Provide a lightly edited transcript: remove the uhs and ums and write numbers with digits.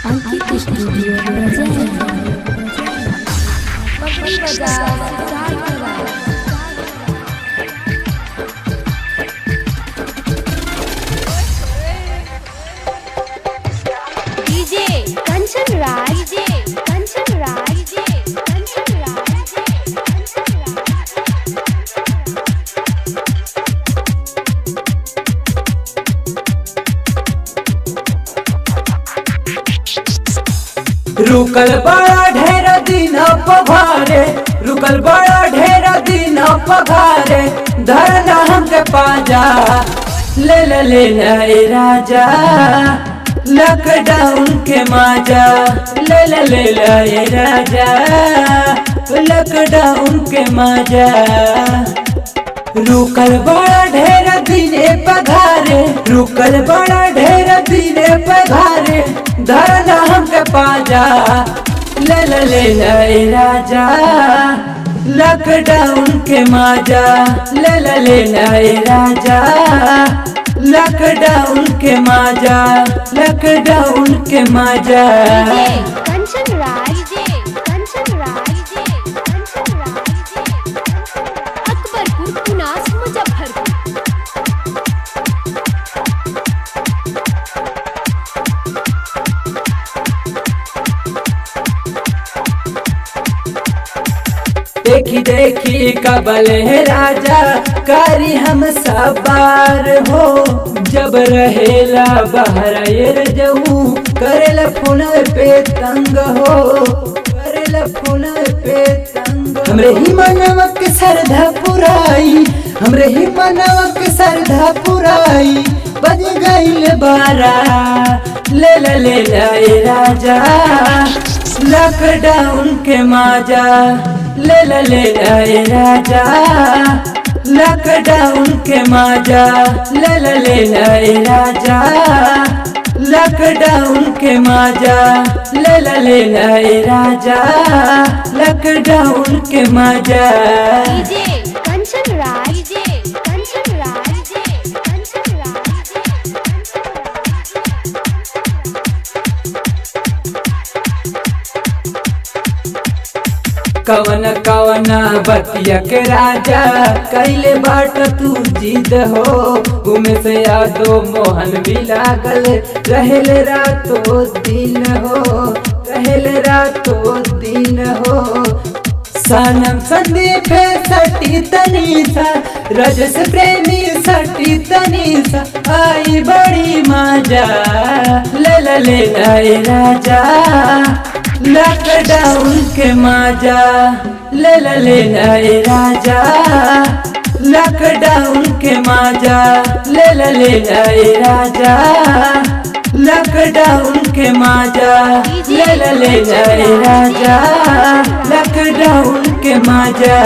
Ankit studio DJ Kanchan Raj, DJ Kanchan Raj, DJ Kanchan Raj, DJ Kanchan रुकल बड़ा ढेर दिन पघारे, रुकल बड़ा ढेर दिन पघारे, धरना हमके पाजा ले ले ले ले राजा, लॉकडाउन के माजा ले ले ले ले राजा, लॉकडाउन के माजा। रुकल बड़ा ढेर दिने पघारे, रुकल बड़ा ढेर दिने पघारे, धरना हमके पाजा ले ले ले ले राजा, लॉकडाउन के माजा ले ले ले ले राजा, लॉकडाउन के माजा, लॉकडाउन के माजा। Kanchan Raj, DJ Kanchan Raj, DJ Kanchan Raj, DJ Akbarpur, Punas, Muzaffarpur. देखी देखी कबल है राजा, कारी हम सवार हो, जब रहेला बहरा जाऊं करेला फोन पे तंग हो, करेला फोन पे तंग। हमरे ही मनवा के सरधा पुराई, हमरे ही मनवा के सरधा पुराई, बज गईल बारा ले ले ले ले राजा, लॉकडाउन के माजा ले ले ले ले राजा, लॉकडाउन के माजा ले ले ले ले राजा, लॉकडाउन के माजा ले ले ले ले राजा, लॉकडाउन के माजा। DJ Kanchan Raj, DJ Kanchan Raj, DJ Kanchan Raj, DJ कवन कवन बतिया के राजा कैले बाट तू जिद हो, घूमे से यादो मोहन भी लागल रहेले रातो दिन हो, रहेले रातो दिन हो। सनम संदीप सटी तनीसा, रजस प्रेमी सटी तनीसा, आई बड़ी मजा ले ले ले ले राजा, लॉकडाउन के माजा ले ले ले ले राजा, लॉकडाउन के माजा ले ले ले ले राजा, लॉकडाउन के माजा ले ले ले ले राजा, लॉकडाउन के माजा।